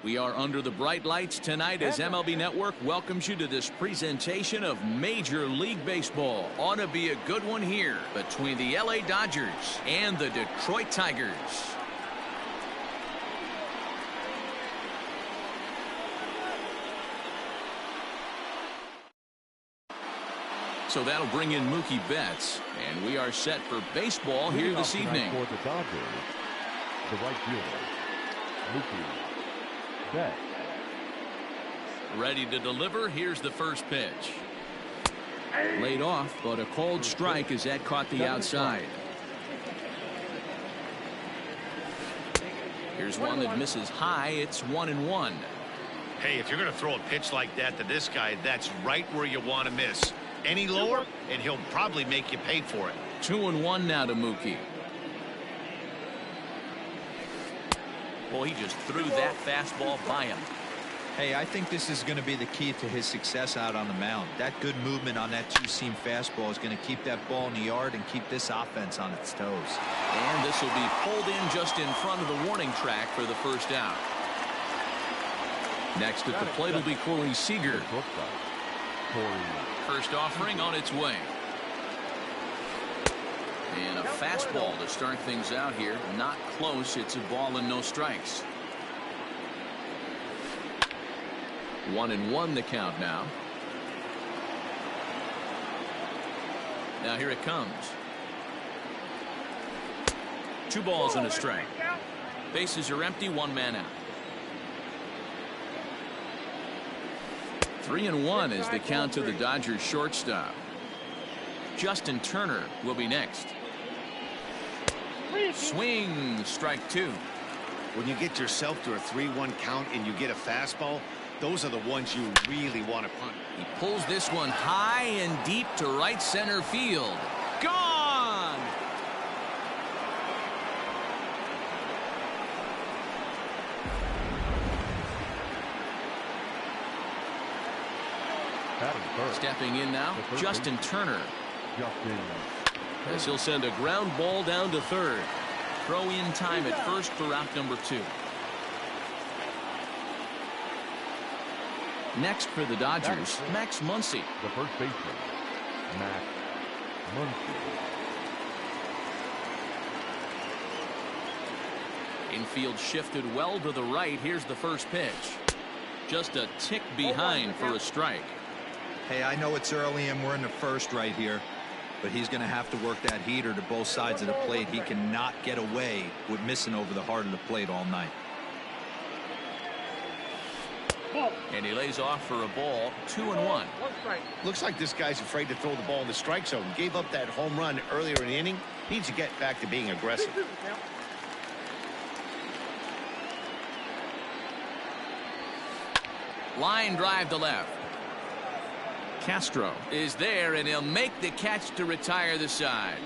We are under the bright lights tonight as MLB Network welcomes you to this presentation of Major League Baseball. Ought to be a good one here between the LA Dodgers and the Detroit Tigers. So that'll bring in Mookie Betts, and we are set for baseball here this evening. For the Dodgers, the right fielder, Mookie Betts. Ready to deliver. Here's the first pitch. Laid off, but a called strike as that caught the outside. Here's one that misses high. It's 1-1. Hey, if you're going to throw a pitch like that to this guy, that's right where you want to miss. Any lower, and he'll probably make you pay for it. 2-1 now to Mookie. Well, he just threw that fastball by him. Hey, I think this is going to be the key to his success out on the mound. That good movement on that two-seam fastball is going to keep that ball in the yard and keep this offense on its toes. And this will be pulled in just in front of the warning track for the first out. Next at the plate will be Corey Seager. First offering on its way. And a fastball to start things out here. Not close. It's a ball and no strikes. 1-1 the count now. Now here it comes. 2 balls and a strike. Bases are empty. 1 man out. 3-1 is the count to the Dodgers shortstop. Justin Turner will be next. Swing, strike 2. When you get yourself to a 3-1 count and you get a fastball, those are the ones you really want to punt. He pulls this one high and deep to right center field. Gone! Stepping in now, Justin Turner. As he'll send a ground ball down to third. Throw in time at first for out number 2. Next for the Dodgers, Max Muncy. The first baseman, Max Muncy. Infield shifted well to the right. Here's the first pitch. Just a tick behind for a strike. Hey, I know it's early and we're in the first right here, but he's going to have to work that heater to both sides of the plate. He cannot get away with missing over the heart of the plate all night. And he lays off for a ball. 2-1. Looks like this guy's afraid to throw the ball in the strike zone. Gave up that home run earlier in the inning. Needs to get back to being aggressive. Line drive to left. Castro is there, and he'll make the catch to retire the side.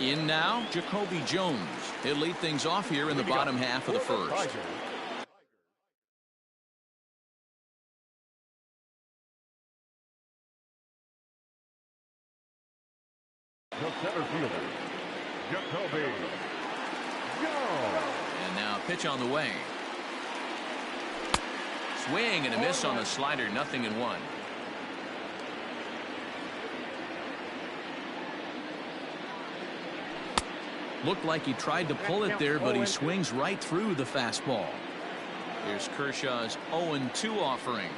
In now, Jacoby Jones. He'll lead things off here in the bottom half of the first. The center fielder, Jacoby Jones. And now pitch on the way. Swing and a miss on the slider. 0-1. Looked like he tried to pull it there, but he swings right through the fastball. Here's Kershaw's 0-2 offering.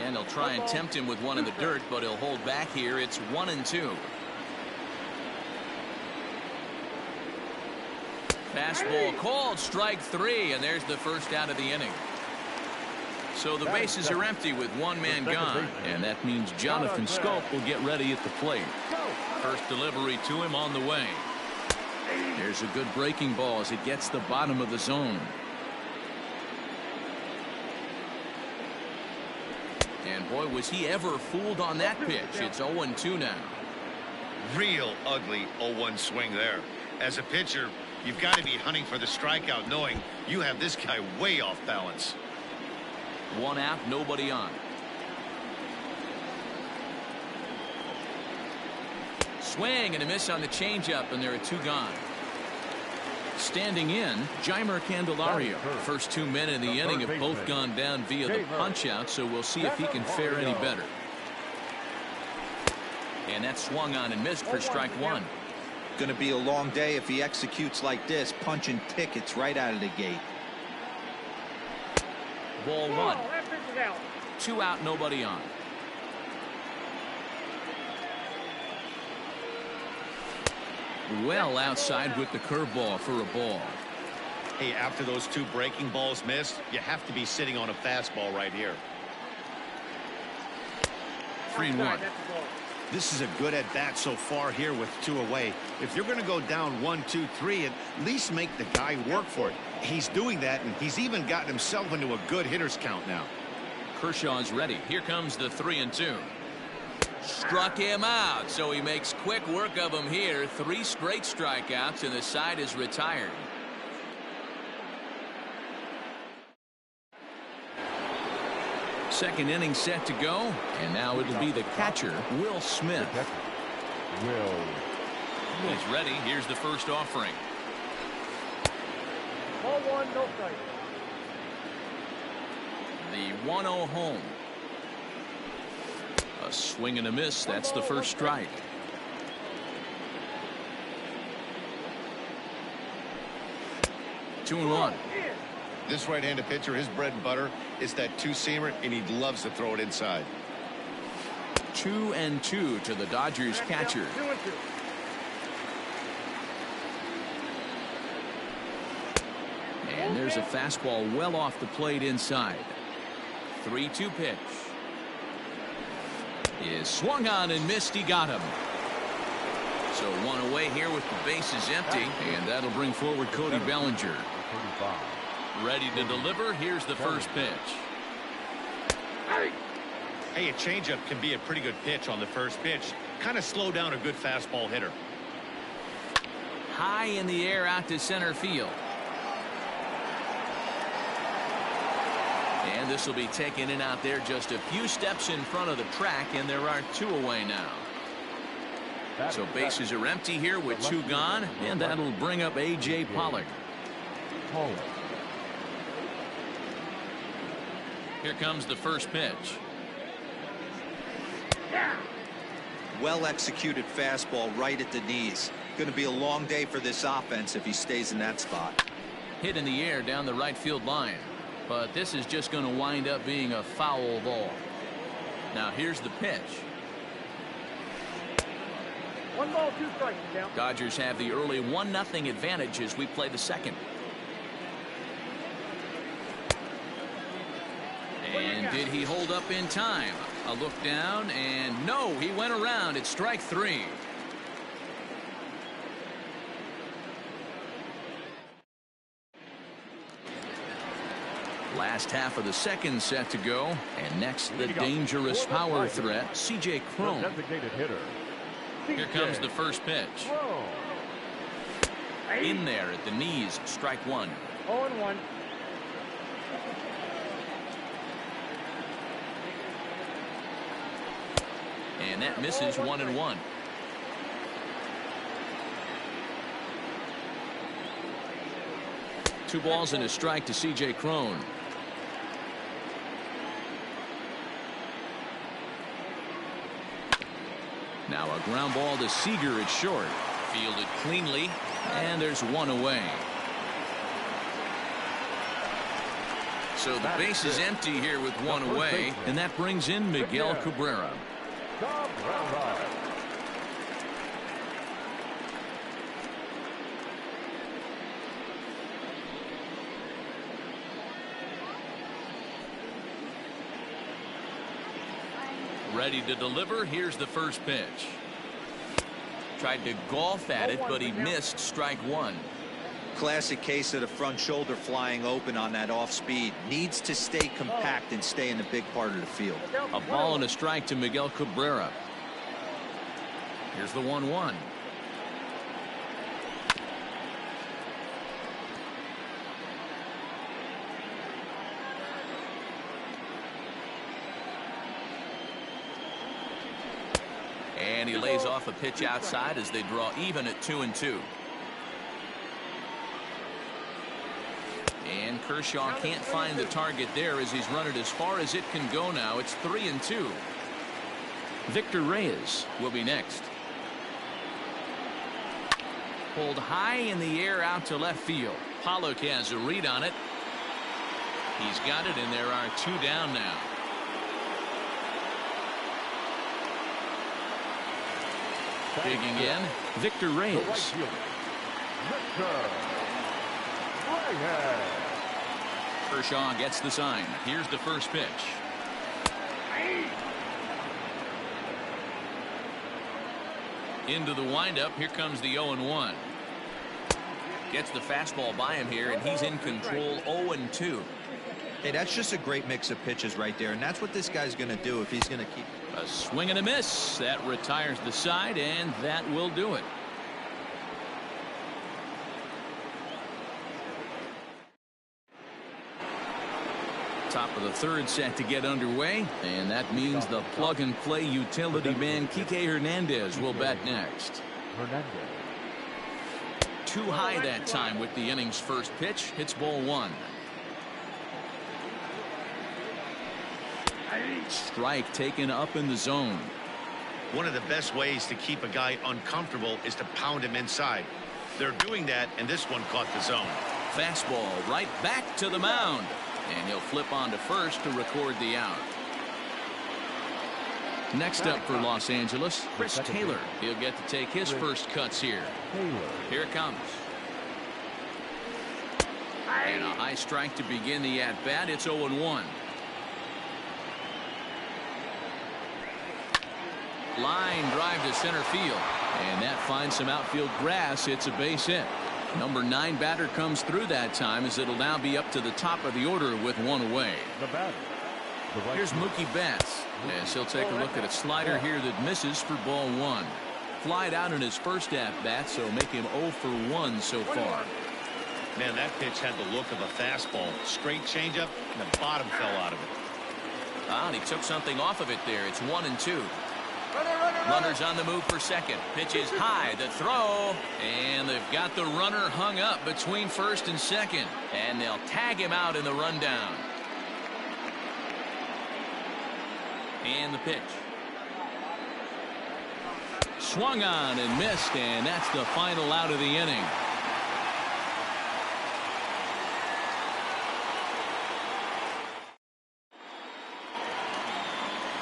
And he'll try and tempt him with one in the dirt, but he'll hold back here. It's 1-2. Fastball called, strike 3, and there's the first out of the inning. So the bases are empty with 1 man gone, and that means Jonathan Scope will get ready at the plate. First delivery to him on the way. There's a good breaking ball as it gets the bottom of the zone. And boy, was he ever fooled on that pitch. It's 0-2 now. Real ugly 0-1 swing there. As a pitcher, you've got to be hunting for the strikeout, knowing you have this guy way off balance. 1 out, nobody on. Swing and a miss on the changeup, and there are 2 gone. Standing in, Jeimer Candelario. First 2 men in the inning have both gone down via the punch-out, so we'll see if he can fare any better. And that swung on and missed for strike 1. Going to be a long day if he executes like this, punching tickets right out of the gate. Ball 1. 2 out, nobody on. Well outside with the curveball for a ball. Hey, after those 2 breaking balls missed, you have to be sitting on a fastball right here. 3-1. This is a good at bat so far here with 2 away. If you're going to go down 1, 2, 3, at least make the guy work for it. He's doing that, and he's even gotten himself into a good hitter's count now. Kershaw's ready. Here comes the 3-2. Struck him out, so he makes quick work of him here. 3 straight strikeouts, and the side is retired. Second inning set to go, and now it'll be the catcher, Will Smith. He's ready. Here's the first offering. Ball 1, no strike. The 1-0 home. A swing and a miss. That's the first strike. Two and one. This right-handed pitcher, his bread and butter is that 2-seamer, and he loves to throw it inside. 2-2 to the Dodgers catcher. 2-2. And there's a fastball well off the plate inside. 3-2 pitch. Is swung on and missed. He got him. So 1 away here with the bases empty, and that'll bring forward Cody Bellinger. Ready to deliver. Here's the first pitch. Hey, a changeup can be a pretty good pitch on the first pitch. Kind of slow down a good fastball hitter. High in the air out to center field. And this will be taken in out there just a few steps in front of the track, and there are 2 away now. So bases are empty here with 2 gone, and that'll bring up A.J. Pollock. Here comes the first pitch. Well executed fastball right at the knees. Going to be a long day for this offense if he stays in that spot. Hit in the air down the right field line. But this is just going to wind up being a foul ball. Now here's the pitch. 1 ball, 2 strikes. Dodgers have the early 1-0 advantage as we play the second. And did he hold up in time? A look down, and no, he went around. It's strike 3. Last half of the second set to go, and next the dangerous power threat, C.J. Cron. Here comes the first pitch. In there at the knees, strike 1. 0-1. And that misses 1-1. Two balls and a strike to C.J. Cron. Now a ground ball to Seager at short. Fielded cleanly, and there's 1 away. So the base is empty here with 1 away, and that brings in Miguel Cabrera. Ready to deliver. Here's the first pitch. Tried to golf at it, but he missed strike 1. Classic case of the front shoulder flying open on that off speed. Needs to stay compact and stay in the big part of the field. A ball and a strike to Miguel Cabrera. Here's the 1-1. And he lays off a pitch outside as they draw even at 2-2. And Kershaw can't find the target there as he's run it as far as it can go now. It's 3-2. Victor Reyes will be next. Pulled high in the air out to left field. Pollock has a read on it. He's got it, and there are 2 down now. Digging in, Victor Reyes. Kershaw gets the sign. Here's the first pitch. Into the windup. Here comes the 0-1. Gets the fastball by him here, and he's in control. 0-2. Hey, that's just a great mix of pitches right there, and that's what this guy's going to do if he's going to keep. A swing and a miss. That retires the side, and that will do it. Top of the third set to get underway, and that means the plug-and-play utility man Kike Hernandez will bat next. Too high that time with the inning's first pitch. Hits ball 1. Strike taken up in the zone. One of the best ways to keep a guy uncomfortable is to pound him inside. They're doing that, and this one caught the zone. Fastball right back to the mound. And he'll flip on to first to record the out. Next up for Los Angeles, Chris Taylor. He'll get to take his first cuts here. Here it comes. And a high strike to begin the at-bat. It's 0-1. Line drive to center field. And that finds some outfield grass. It's a base hit. Number 9 batter comes through that time as it'll now be up to the top of the order with 1 away. Here's Mookie Betts as he'll take a look at a slider here that misses for ball 1. Flied out in his first at-bat, so make him 0 for 1 so far. Man, that pitch had the look of a fastball. Straight changeup, and the bottom fell out of it. And he took something off of it there. It's 1-2. Runners on the move for second. Pitch is high. The throw. And they've got the runner hung up between first and second. And they'll tag him out in the rundown. And the pitch. Swung on and missed. And that's the final out of the inning.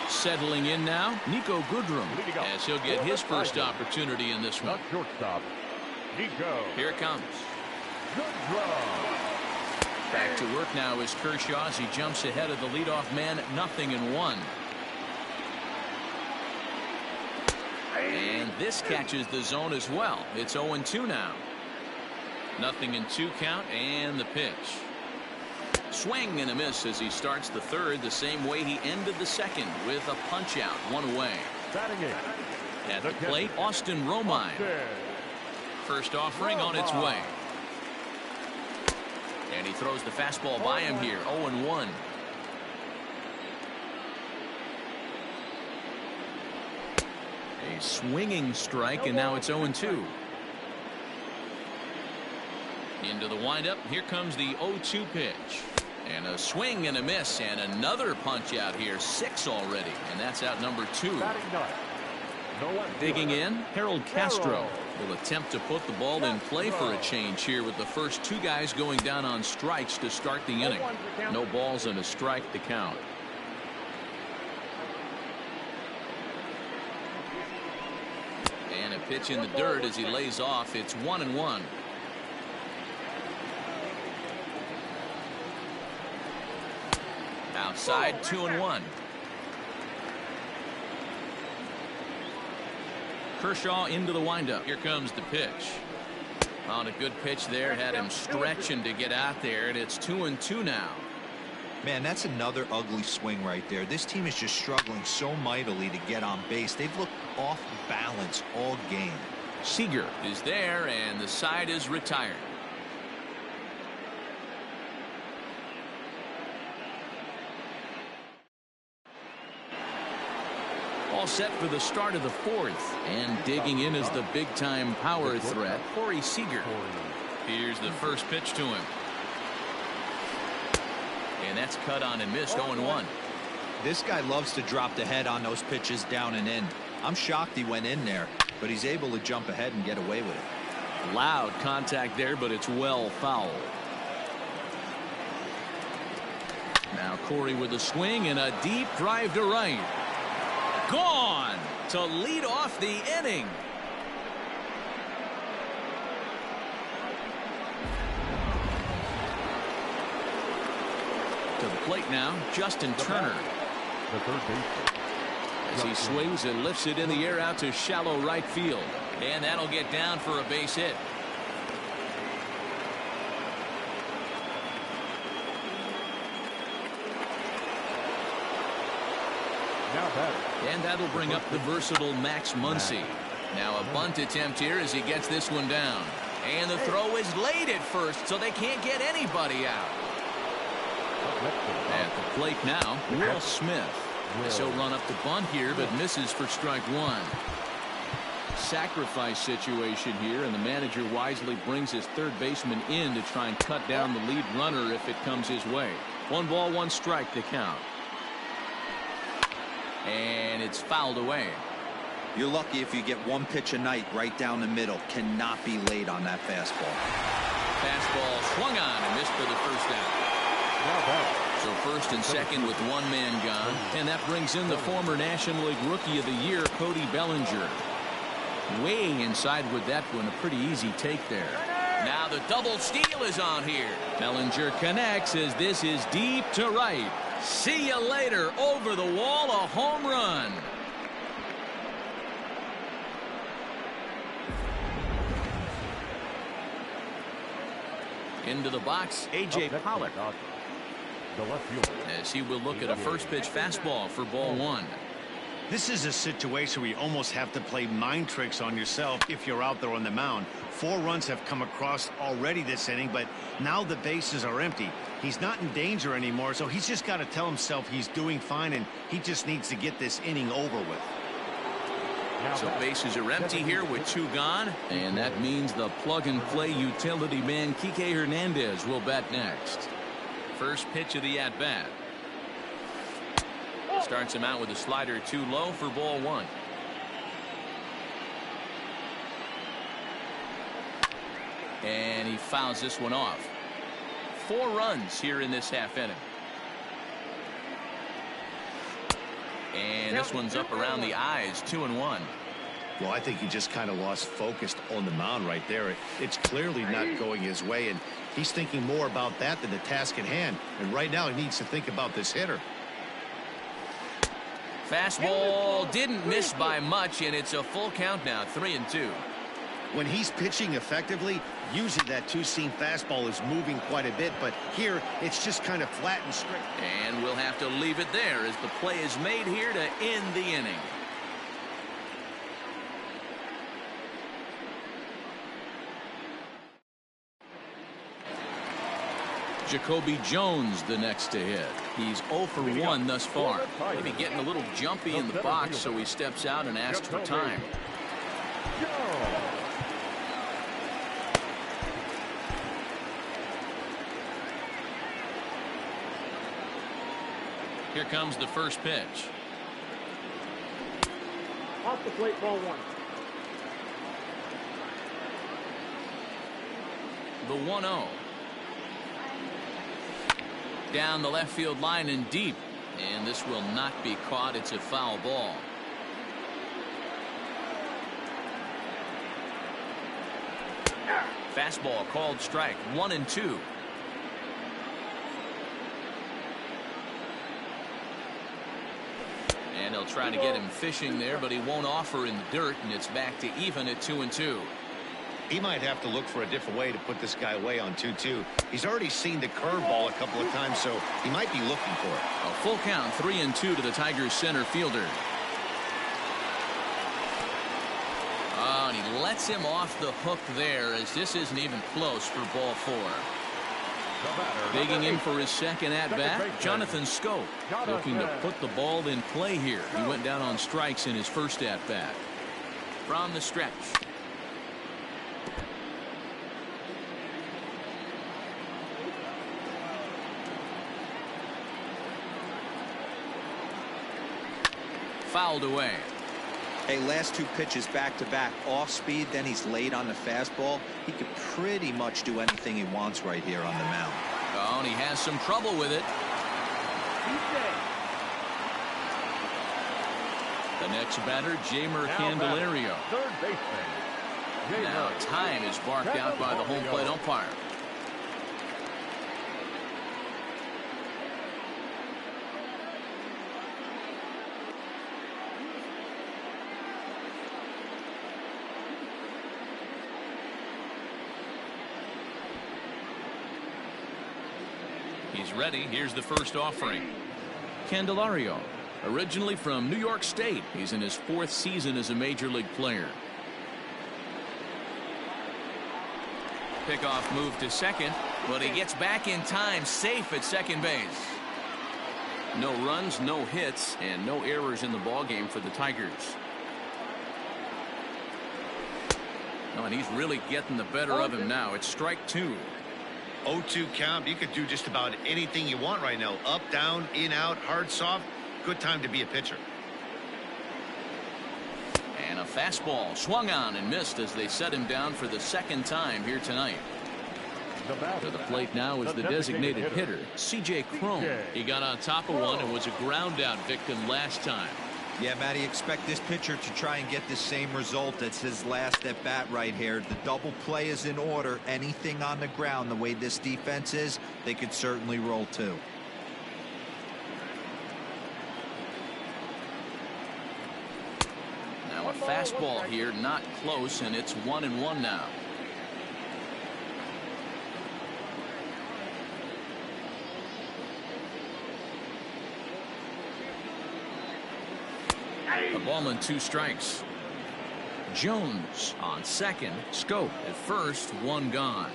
Settling in now, Nico Goodrum, as he'll get his first opportunity in this one. Here it comes. Back to work now is Kershaw as he jumps ahead of the leadoff man, 0-1. And this catches the zone as well. It's 0-2 now. 0-2 count, and the pitch. Swing and a miss as he starts the third the same way he ended the second with a punch out, 1 away. At the plate, Austin Romine. First offering on its way. And he throws the fastball by him here, 0-1. A swinging strike, and now it's 0-2. Into the windup. Here comes the 0-2 pitch. And a swing and a miss, and another punch out here. 6 already, and that's out number 2. Digging in, Harold Castro will attempt to put the ball in play for a change here with the first 2 guys going down on strikes to start the inning. No balls and a strike to count. And a pitch in the dirt as he lays off. It's 1-1. Outside, 2-1. Kershaw into the windup. Here comes the pitch. On a good pitch there, had him stretching to get out there, and it's 2-2 now. Man, that's another ugly swing right there. This team is just struggling so mightily to get on base. They've looked off balance all game. Seager is there, and the side is retired. All set for the start of the fourth. And digging in is the big-time power threat, Corey Seager. Here's the first pitch to him. And that's cut on and missed, 0-1. This guy loves to drop the head on those pitches down and in. I'm shocked he went in there, but he's able to jump ahead and get away with it. Loud contact there, but it's well fouled. Now Corey with a swing and a deep drive to right. Gone to lead off the inning. To the plate now, Justin Turner. The third baseman. As he swings and lifts it in the air out to shallow right field. And that'll get down for a base hit. And that'll bring up the versatile Max Muncy. Now a bunt attempt here as he gets this one down. And the throw is late at first, so they can't get anybody out. At the plate now, Will Smith. He'll run up the bunt here, but misses for strike one. Sacrifice situation here, and the manager wisely brings his third baseman in to try and cut down the lead runner if it comes his way. 1 ball, 1 strike to count. And it's fouled away. You're lucky if you get one pitch a night right down the middle. Cannot be late on that fastball. Fastball swung on and missed for the first out. So first and second with one man gone. And that brings in the former National League Rookie of the Year, Cody Bellinger. Way inside with that one. A pretty easy take there. Now the double steal is on here. Bellinger connects as this is deep to right. See you later. Over the wall, a home run. Into the box, A.J. Pollock. The left fielder. As he will look at a first pitch fastball for ball one. This is a situation where you almost have to play mind tricks on yourself if you're out there on the mound. 4 runs have come across already this inning, but now the bases are empty. He's not in danger anymore, so he's just got to tell himself he's doing fine, and he just needs to get this inning over with. So bases are empty here with 2 gone, and that means the plug-and-play utility man Kike Hernandez will bat next. First pitch of the at-bat. Starts him out with a slider too low for ball one. And he fouls this one off. 4 runs here in this half inning. And this one's up around the eyes, 2-1. Well, I think he just kind of lost focus on the mound right there. It's clearly not going his way, and he's thinking more about that than the task at hand. And right now he needs to think about this hitter. Fastball didn't miss by much, and it's a full count now, 3-2. When he's pitching effectively, usually that 2-seam fastball is moving quite a bit, but here it's just kind of flat and straight. And we'll have to leave it there as the play is made here to end the inning. Jacoby Jones the next to hit. He's 0 for 1 thus far. Maybe getting a little jumpy in the box, so he steps out and asks for time. Here comes the first pitch. Off the plate, ball 1. The 1-0. Down the left field line and deep. And this will not be caught. It's a foul ball. Fastball called strike. 1-2. And they'll try to get him fishing there, but he won't offer in the dirt, and it's back to even at 2-2. He might have to look for a different way to put this guy away on 2-2. He's already seen the curveball a couple of times, so he might be looking for it. A full count, 3-2 to the Tigers center fielder. Oh, and he lets him off the hook there, as this isn't even close for ball 4. Digging in for his second at-bat, Jonathan Scope, looking to put the ball in play here. He went down on strikes in his first at-bat. From the stretch. Fouled away. Hey, last two pitches back-to-back, off speed, then he's late on the fastball. He could pretty much do anything he wants right here on the mound. Oh, and he has some trouble with it. The next batter, Jamer Candelario. Third baseman. Now time is barked out by the home plate umpire. He's ready. Here's the first offering. Candelario, originally from New York State. He's in his 4th season as a major league player. Pickoff move to second, but he gets back in time, safe at second base. No runs, no hits, and no errors in the ballgame for the Tigers. Oh, and he's really getting the better of him now. It's strike 2. 0-2 count. You could do just about anything you want right now. Up, down, in, out, hard, soft. Good time to be a pitcher. And a fastball swung on and missed as they set him down for the second time here tonight. To the plate now is the designated hitter, C.J. Cron. He got on top of one and was a ground out victim last time. Yeah, Matty, expect this pitcher to try and get the same result. It's his last at bat right here. The double play is in order. Anything on the ground, the way this defense is, they could certainly roll too. Now a fastball here, not close, and it's 1-1 now. A ball and 2 strikes. Jones on second. Scope at first. 1 gone.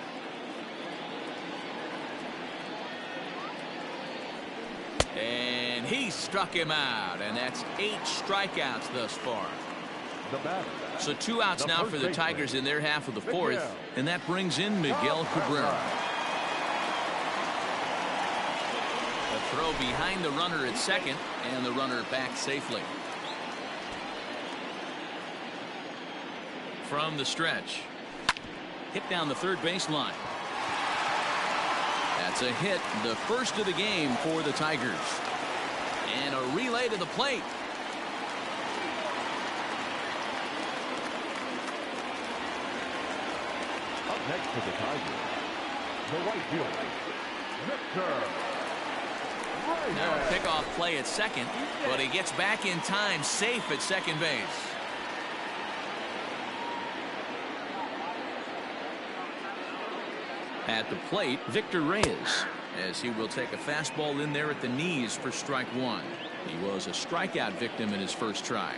And he struck him out, and that's 8 strikeouts thus far. So 2 outs now for the Tigers in their half of the 4th, and that brings in Miguel Cabrera. A throw behind the runner at second, and the runner back safely. From the stretch. Hit down the third baseline. That's a hit, the first of the game for the Tigers. And a relay to the plate. Up next for the Tigers, the right fielder, Victor. Now a pickoff play at second, but he gets back in time, safe at second base. At the plate, Victor Reyes, as he will take a fastball in there at the knees for strike 1. He was a strikeout victim in his first try.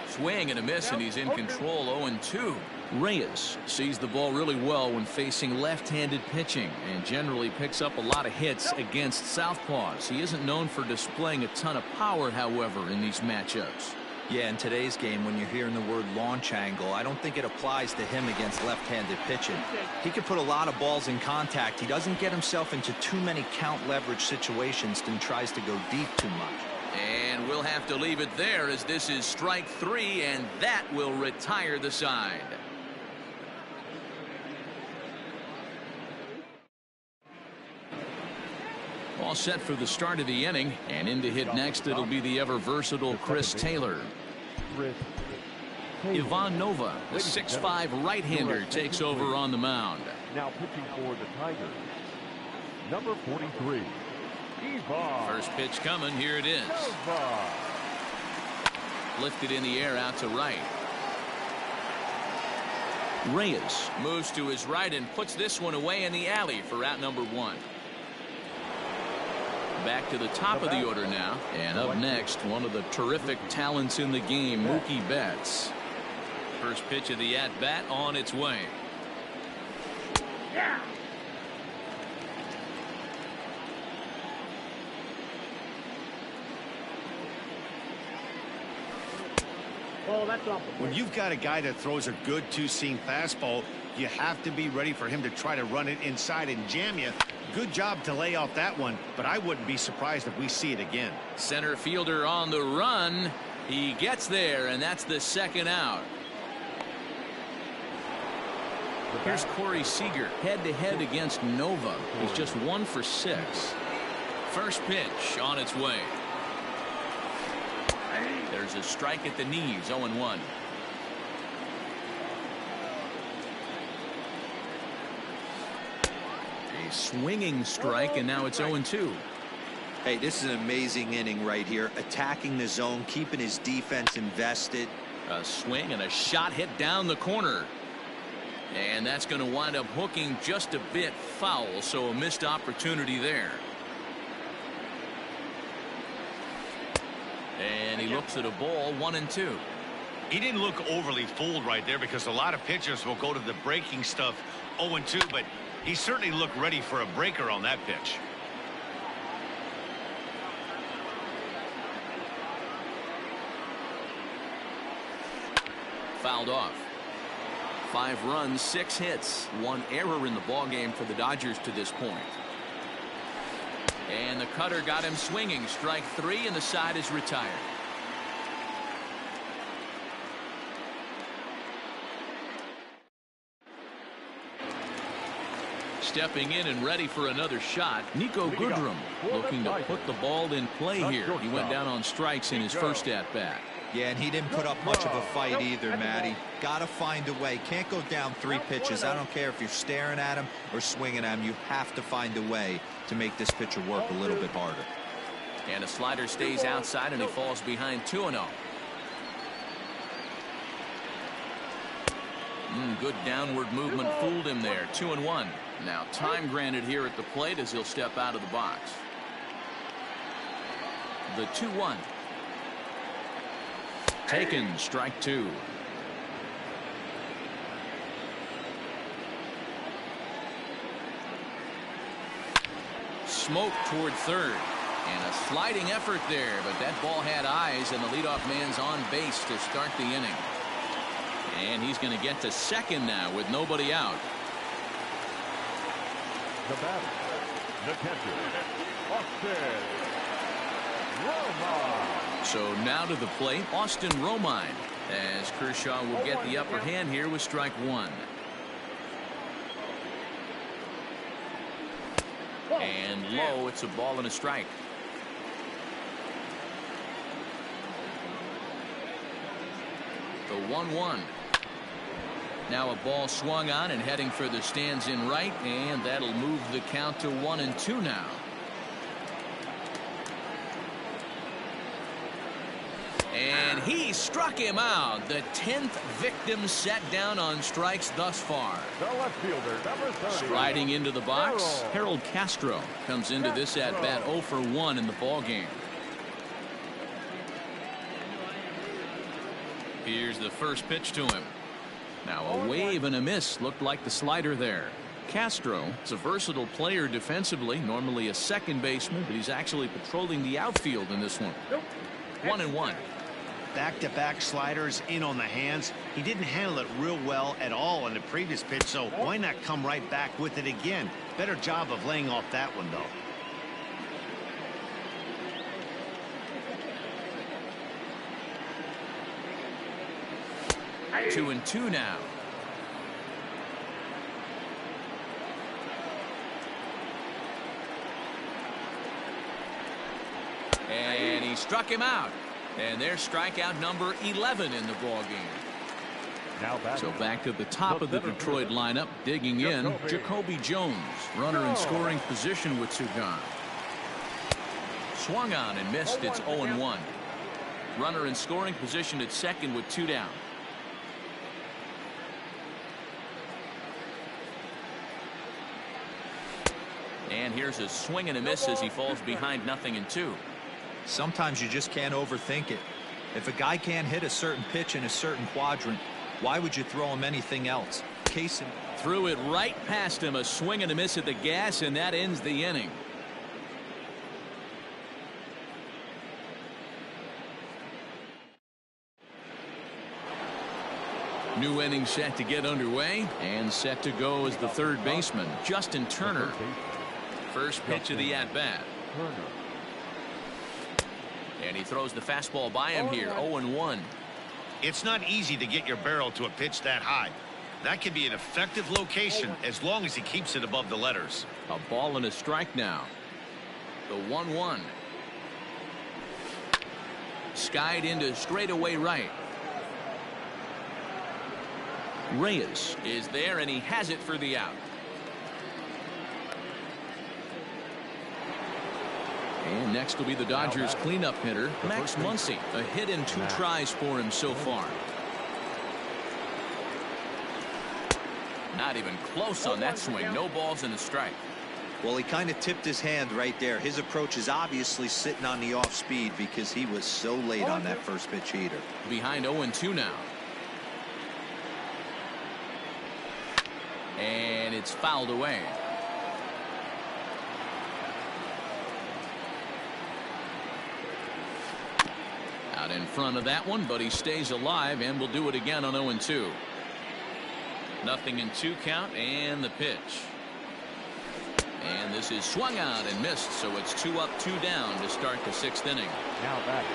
Swing and a miss, and he's in control. 0-2. Reyes sees the ball really well when facing left-handed pitching and generally picks up a lot of hits against southpaws. He isn't known for displaying a ton of power, however, in these matchups. Yeah, in today's game, when you're hearing the word launch angle, I don't think it applies to him against left-handed pitching. He can put a lot of balls in contact. He doesn't get himself into too many count leverage situations and tries to go deep too much. And we'll have to leave it there, as this is strike 3, and that will retire the side. All set for the start of the inning, and in to hit next it'll be the ever versatile Chris Taylor. Ivan Nova, the 6'5" right-hander, takes over on the mound. Now pitching for the Tigers, number 43, Ivan. First pitch coming. Here it is. Lifted in the air out to right. Reyes moves to his right and puts this one away in the alley for out number 1. Back to the top of the order now, and up next, one of the terrific talents in the game, Mookie Betts. first pitch of the at-bat on its way. Yeah. Oh, that's off the plate. When you've got a guy that throws a good two-seam fastball, you have to be ready for him to try to run it inside and jam you. Good job to lay off that one, but I wouldn't be surprised if we see it again. Center fielder on the run. He gets there, and that's the second out. Here's Corey Seager head-to-head against Nova. He's just 1 for 6. First pitch on its way. There's a strike at the knees, 0-1. A swinging strike, and now it's 0-2. Hey, this is an amazing inning right here. Attacking the zone, keeping his defense invested. A swing and a shot hit down the corner. And that's going to wind up hooking just a bit foul, so a missed opportunity there. And he looks at a ball, 1-2. He didn't look overly fooled right there because a lot of pitchers will go to the breaking stuff 0-2, but he certainly looked ready for a breaker on that pitch. Fouled off. 5 runs, 6 hits, 1 error in the ballgame for the Dodgers to this point. And the cutter got him swinging. Strike 3, and the side is retired. Stepping in and ready for another shot, Nico Goodrum looking to put the ball in play here. He went down on strikes in his first at-bat. Yeah, and he didn't put up much of a fight either, Matty. Got to find a way. Can't go down 3 pitches. I don't care if you're staring at him or swinging at him. You have to find a way to make this pitcher work a little bit harder. And a slider stays outside, and he falls behind 2-0. Good downward movement fooled him there. 2-1. Now time granted here at the plate as he'll step out of the box. The 2-1. Taken, strike 2. Smoke toward third. And a sliding effort there, but that ball had eyes, and the leadoff man's on base to start the inning. And he's going to get to second now with nobody out. The batter, the catcher, Austin Romine. So now to the plate, Austin Romine, as Kershaw will get the upper hand here with strike 1. And low, it's a ball and a strike. The 1-1. Now a ball swung on and heading for the stands in right, and that'll move the count to 1-2 now. And he struck him out. The 10th victim set down on strikes thus far. The left fielder, number 30. Striding into the box, Harold Castro comes into this at-bat 0 for 1 in the ballgame. Here's the first pitch to him. Now a wave and a miss. Looked like the slider there. Castro is a versatile player defensively, normally a second baseman, but he's actually patrolling the outfield in this one. 1-1. Back-to-back sliders in on the hands. He didn't handle it real well at all in the previous pitch, so why not come right back with it again? Better job of laying off that one, though. 2-2 now. And he struck him out. And there's strikeout number 11 in the ballgame. So back to the top of the Detroit lineup, digging in, Jacoby Jones, runner in scoring position with 2 gone. Swung on and missed. It's 0-1. Runner in scoring position at second with 2 down. And here's a swing and a miss as he falls behind 0-2. Sometimes you just can't overthink it. If a guy can't hit a certain pitch in a certain quadrant, Why would you throw him anything else? Case threw it right past him, a swing and a miss at the gas, and that ends the inning. New inning set to get underway, and set to go is the third baseman, Justin Turner. First pitch of the at-bat. And he throws the fastball by him here, 0-1. It's not easy to get your barrel to a pitch that high. That can be an effective location as long as he keeps it above the letters. A ball and a strike now. The 1-1. Skied into straightaway right. Reyes is there, and he has it for the out. And next will be the Dodgers cleanup hitter, Max Muncy. A hit in 2 tries for him so far. Not even close on that swing. No balls and a strike. Well, he kind of tipped his hand right there. His approach is obviously sitting on the off speed because he was so late on that first pitch heater. Behind 0-2 now. And it's fouled away. Out in front of that one, but he stays alive and will do it again on 0-2. 0-2 count, and the pitch. And this is swung out and missed, so it's 2 up, 2 down to start the 6th inning. Now back.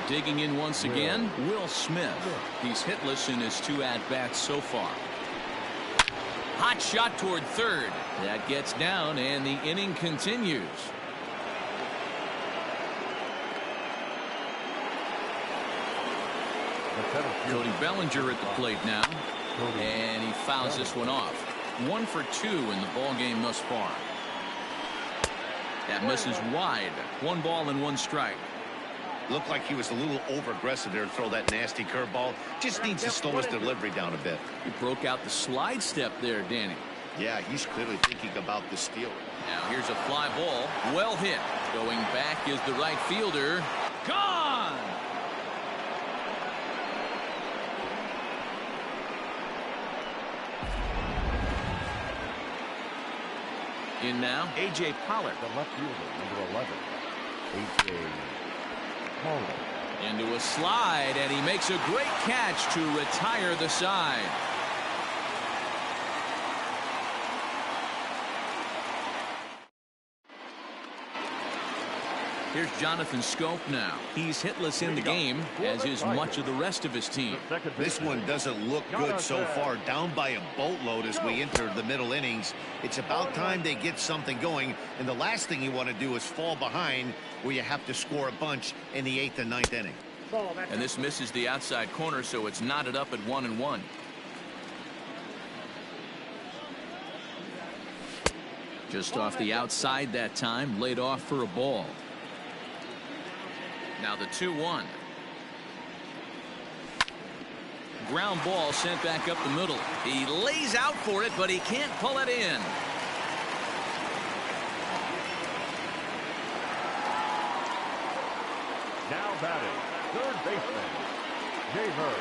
Digging in once again, Will Smith. He's hitless in his 2 at-bats so far. Hot shot toward third. That gets down, and the inning continues. Cody Bellinger at the plate now. And he fouls this one off. 1 for 2 in the ball game thus far. That misses wide. 1 ball and 1 strike. Looked like he was a little over-aggressive there to throw that nasty curveball. Just needs to slow his delivery down a bit. He broke out the slide step there, Danny. Yeah, he's clearly thinking about the steal. Now here's a fly ball. Well hit. Going back is the right fielder. Gone! In now, A.J. Pollard. The left fielder, number 11, A.J. Pollard. Into a slide, and he makes a great catch to retire the side. Here's Jonathan Scope now. He's hitless in the game, as is much of the rest of his team. This one doesn't look good so far. Down by a boatload as we enter the middle innings. It's about time they get something going, and the last thing you want to do is fall behind where you have to score a bunch in the 8th and 9th inning. And this misses the outside corner, so it's knotted up at 1-1. Just off the outside that time, laid off for a ball. Now the 2-1. Ground ball sent back up the middle. He lays out for it, but he can't pull it in. Now batting, third baseman, Jamer.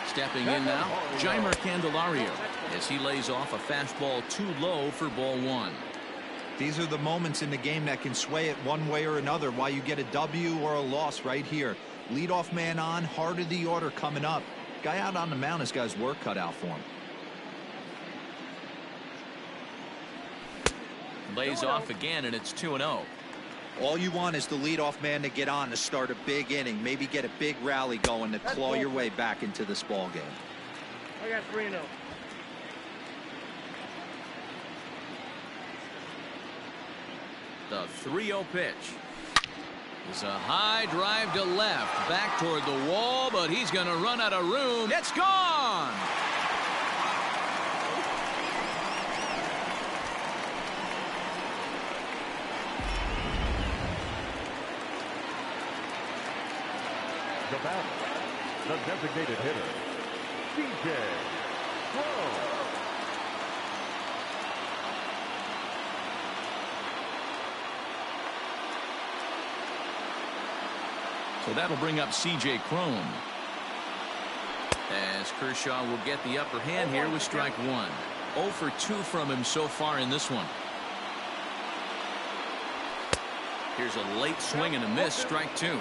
Stepping in now, Jeimer Candelario, as he lays off a fastball too low for ball 1. These are the moments in the game that can sway it one way or another, why you get a W or a loss right here. Leadoff man on, heart of the order coming up. Guy out on the mound has got his work cut out for him. Lays off again, and it's 2-0. All you want is the leadoff man to get on to start a big inning, maybe get a big rally going to claw your way back into this ball game. I got 3-0. The 3-0 pitch. It's a high drive to left, back toward the wall, but he's going to run out of room. It's gone! The batter, the designated hitter, C.J. Cron. So that'll bring up C.J. Cron. as Kershaw will get the upper hand here with strike one. 0 for 2 from him so far in this one. Here's a late swing and a miss, strike two.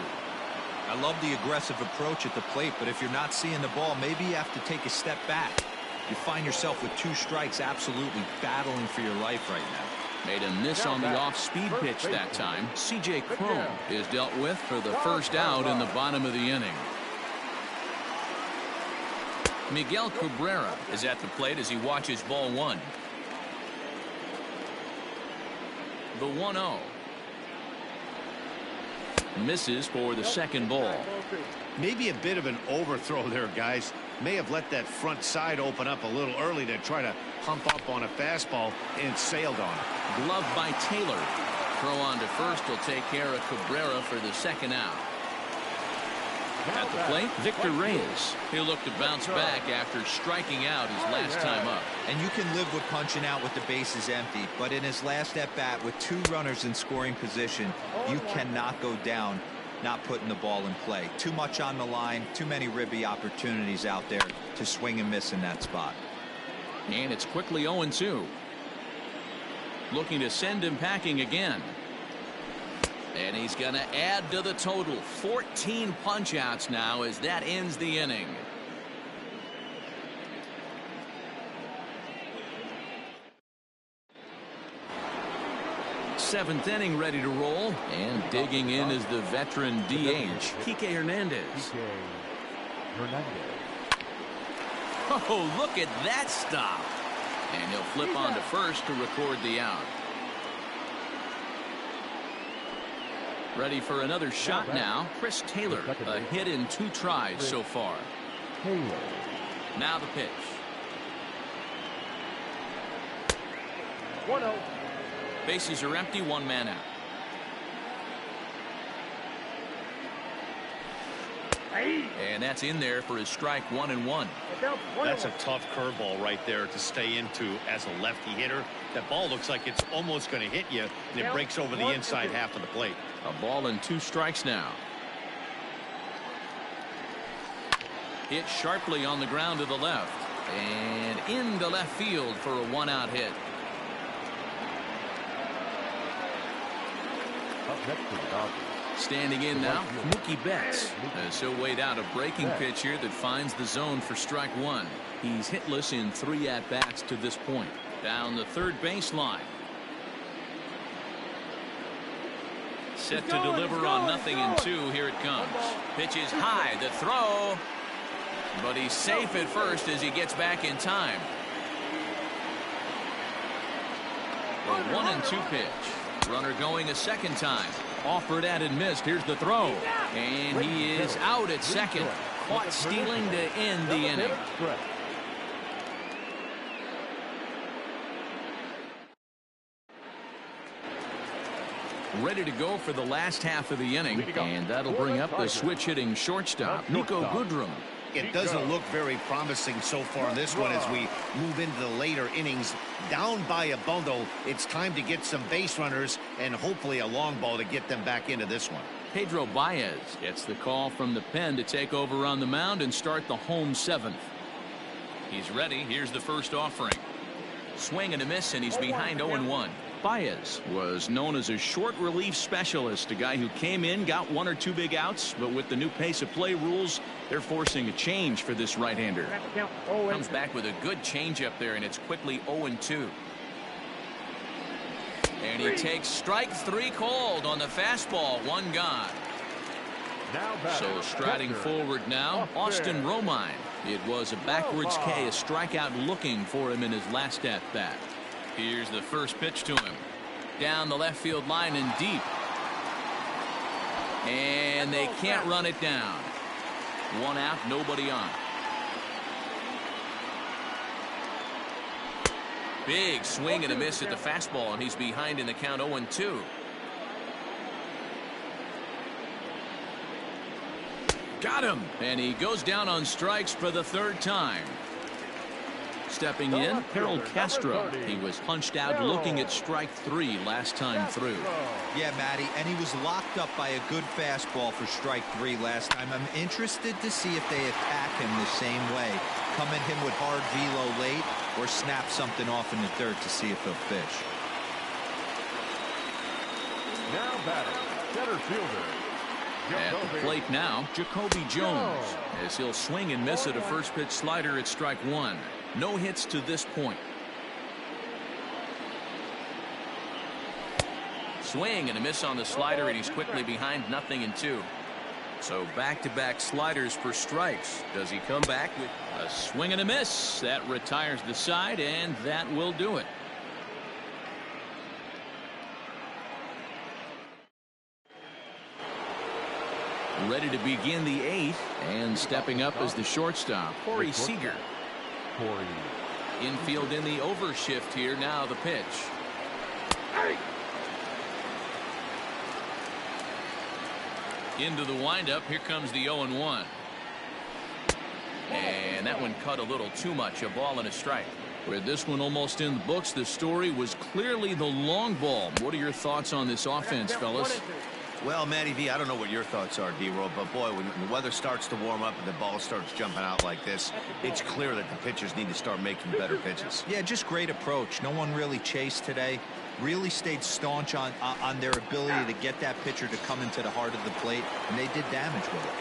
I love the aggressive approach at the plate, but if you're not seeing the ball, maybe you have to take a step back. You find yourself with 2 strikes, absolutely battling for your life right now. Made a miss on the off-speed pitch that time. C.J. Cron is dealt with for the first out in the bottom of the inning. Miguel Cabrera is at the plate as he watches ball one. The 1-0. Misses for the second ball. Maybe a bit of an overthrow there, guys. May have let that front side open up a little early to try to hump up on a fastball and sailed on it. Glove by Taylor. Throw on to first will take care of Cabrera for the second out. At the plate, Victor Reyes. He'll look to bounce back after striking out his last time up. And you can live with punching out with the bases empty, but in his last at bat with 2 runners in scoring position, you cannot go down not putting the ball in play. Too much on the line, too many ribby opportunities out there to swing and miss in that spot. And it's quickly 0-2. Looking to send him packing again. And he's going to add to the total. 14 punch-outs now as that ends the inning. Seventh inning ready to roll. And digging in is the veteran DH, Kike Hernandez. Oh, look at that stop. And he'll flip on to first to record the out. Ready for another shot now. Chris Taylor, a hit in 2 tries so far. Now the pitch. 1-0. Bases are empty, 1 man out. And that's in there for his strike 1-1. That's a tough curveball right there to stay into as a lefty hitter. That ball looks like it's almost going to hit you, and it breaks over the inside half of the plate. A ball and 2 strikes now. Hit sharply on the ground to the left. And into left field for a 1-out hit. Standing in now, Mookie Betts. As he'll wait out a breaking pitch here that finds the zone for strike 1. He's hitless in 3 at-bats to this point. Down the third baseline. Set to deliver on 0-2. Here it comes. Pitch is high. The throw. But he's safe at first as he gets back in time. The 1-2 pitch. Runner going a second time. Offered at and missed. Here's the throw. And he is out at second. Caught stealing to end the inning. Ready to go for the last half of the inning. And that'll bring up the switch-hitting shortstop, Nico Goodrum. It doesn't look very promising so far in this one as we move into the later innings. Down by a bundle, it's time to get some base runners and hopefully a long ball to get them back into this one. Pedro Baez gets the call from the pen to take over on the mound and start the home 7th. He's ready. Here's the first offering. Swing and a miss, and he's behind 0-1. Baez was known as a short relief specialist, a guy who came in, got 1 or 2 big outs, but with the new pace of play rules, they're forcing a change for this right-hander. Comes back with a good changeup there, and it's quickly 0-2. And he takes strike 3 called on the fastball. 1 gone. So striding forward now, Austin Romine. It was a backwards K, a strikeout looking for him in his last at-bat. Here's the first pitch to him. Down the left field line and deep. And they can't run it down. 1 out, nobody on. Big swing and a miss at the fastball, and he's behind in the count 0-2. Got him. And he goes down on strikes for the 3rd time. stepping in, Harold Castro. He was punched out looking at strike 3 last time through. Yeah, Matty, and he was locked up by a good fastball for strike 3 last time. I'm interested to see if they attack him the same way. Come at him with hard velo late or snap something off in the dirt to see if he'll fish. Now batting, center fielder. At the plate now, Jacoby Jones, as he'll swing and miss at a first pitch slider at strike 1. No hits to this point. Swing and a miss on the slider, and he's quickly behind 0-2. So back-to-back sliders for strikes. Does he come back with a swing and a miss? That retires the side, and that will do it. Ready to begin the 8th, and stepping up as the shortstop, Corey Seager. Infield in the overshift here. Now the pitch. Into the windup. Here comes the 0-1. And that one cut a little too much. A ball and a strike. With this one almost in the books, the story was clearly the long ball. What are your thoughts on this offense, fellas? Well, Matty V, I don't know what your thoughts are, D-Roll, but boy, when the weather starts to warm up and the ball starts jumping out like this, it's clear that the pitchers need to start making better pitches. Yeah, just great approach. No one really chased today. Really stayed staunch on their ability to get that pitcher to come into the heart of the plate, and they did damage with it.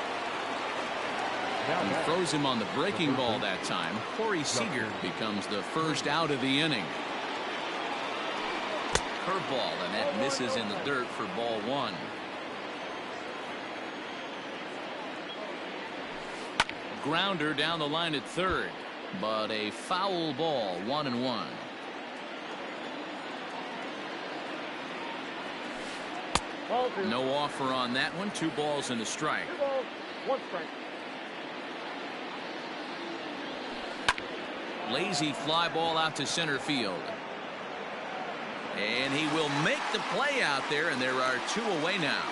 He throws him on the breaking ball that time. Corey Seager becomes the first out of the inning. Curveball, and that misses in the dirt for ball 1. Grounder down the line at third, but a foul ball. 1-1. No offer on that one. 2 balls and a strike. 2 balls, 1 strike. Lazy fly ball out to center field. And he will make the play out there, and there are 2 away now.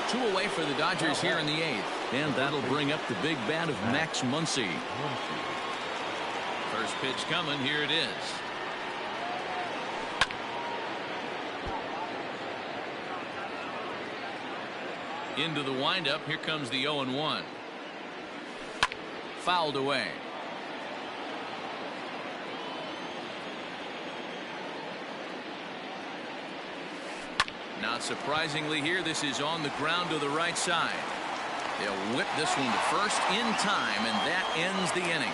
2 away for the Dodgers here in the 8th. And that'll bring up the big bat of Max Muncy. First pitch coming. Here it is. Into the windup. Here comes the 0-1. Fouled away. Not surprisingly here, this is on the ground to the right side. They'll whip this one to first in time, and that ends the inning.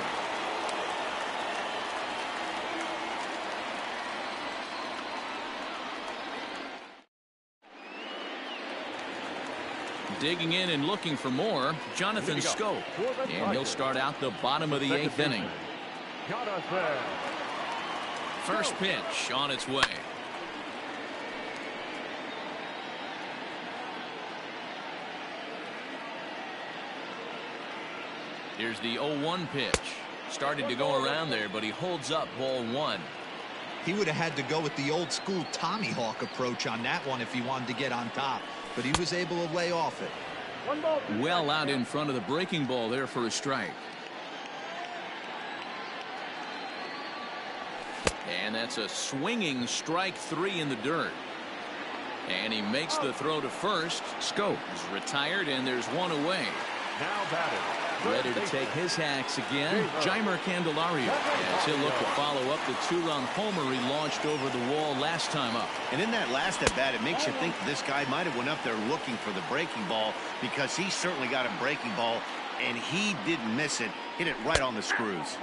Digging in and looking for more, Jonathan Scope. And he'll start out the bottom of the 8th inning. First pitch on its way. Here's the 0-1 pitch. Started to go around there, but he holds up ball 1. He would have had to go with the old school Tommy Hawk approach on that one if he wanted to get on top, but he was able to lay off it. 1 ball. Well out in front of the breaking ball there for a strike. And that's a swinging strike 3 in the dirt. And he makes the throw to first. Scope is retired, and there's 1 away. Now batted. Ready to take his hacks again, Jeimer Candelario, as he'll look to follow up the 2-run homer he launched over the wall last time up. And in that last at bat, it makes you think this guy might have went up there looking for the breaking ball, because he certainly got a breaking ball, and he didn't miss it. Hit it right on the screws.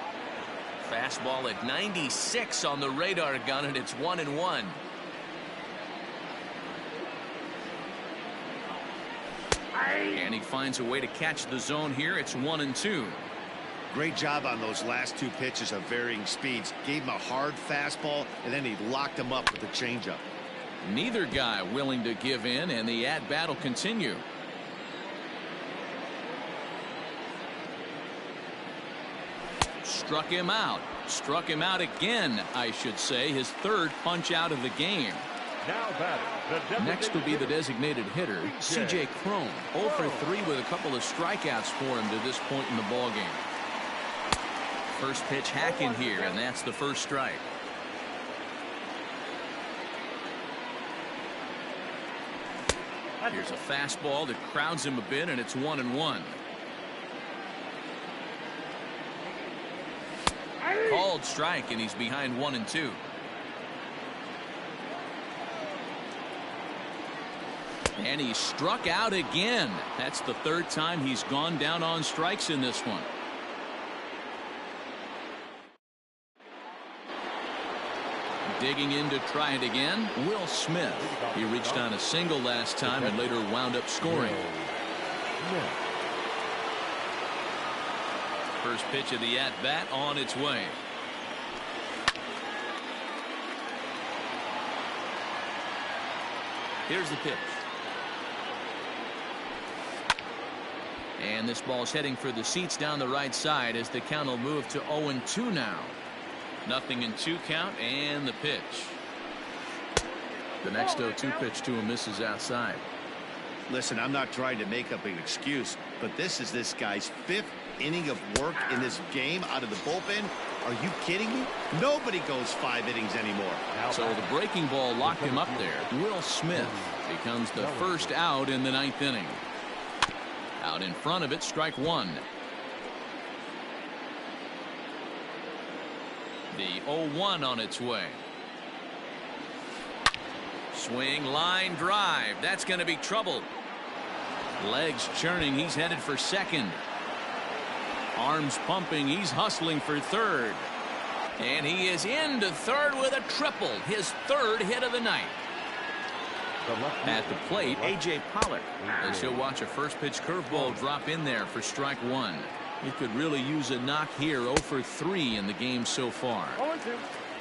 Fastball at 96 on the radar gun, and it's 1-1. And he finds a way to catch the zone here. It's 1-2. Great job on those last 2 pitches of varying speeds. Gave him a hard fastball, and then he locked him up with a changeup. Neither guy willing to give in, and the at-bat will continue. Struck him out. Struck him out again, I should say. His 3rd punch out of the game. Now batting. Next will be the designated hitter, C.J. Cron. 0 for 3 with a couple of strikeouts for him to this point in the ballgame. First pitch hacking here, and that's the first strike. Here's a fastball that crowds him a bit, and it's 1-1. Called strike, and he's behind 1-2. And he struck out again. That's the third time he's gone down on strikes in this one. Digging in to try it again, Will Smith. He reached on a single last time and later wound up scoring. First pitch of the at-bat on its way. Here's the pitch. And this ball's heading for the seats down the right side as the count will move to 0-2 now. 0-2 count, and the pitch. The next 0-2 pitch to him misses outside. Listen, I'm not trying to make up an excuse, but this is this guy's 5th inning of work in this game out of the bullpen. Are you kidding me? Nobody goes 5 innings anymore. So the breaking ball locked him up there. Will Smith becomes the first out in the 9th inning. Out in front of it, strike one. The 0-1 on its way. Swing, line drive. That's going to be trouble. Legs churning. He's headed for second. Arms pumping. He's hustling for third. And he is into third with a triple. His third hit of the night. At the plate, A.J. Pollock, as he'll watch a first pitch curveball drop in there for strike one. He could really use a knock here. 0 for 3 in the game so far.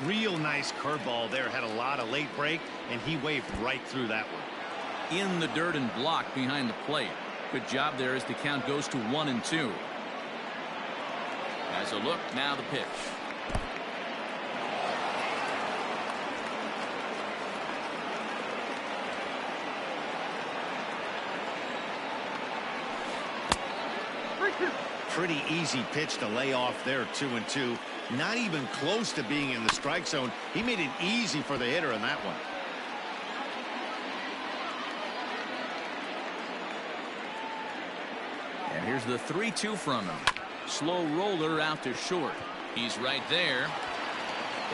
Real nice curveball there. Had a lot of late break, and he waved right through that one. In the dirt and blocked behind the plate. Good job there as the count goes to 1-2. As a look, now the pitch. Pretty easy pitch to lay off there. 2-2. Not even close to being in the strike zone. He made it easy for the hitter in that one. And here's the 3-2 from him. Slow roller out to short. He's right there.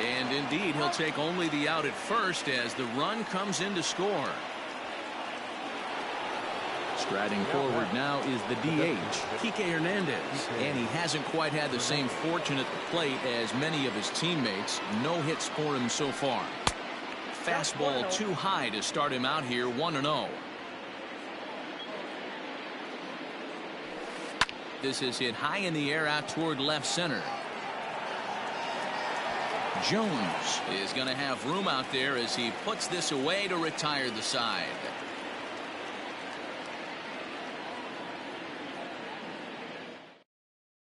And indeed, he'll take only the out at first as the run comes in to score. Striding forward now is the DH, Kike Hernandez. And he hasn't quite had the same fortune at the plate as many of his teammates. No hits for him so far. Fastball too high to start him out here. 1-0. This is hit high in the air out toward left center. Jones is going to have room out there as he puts this away to retire the side.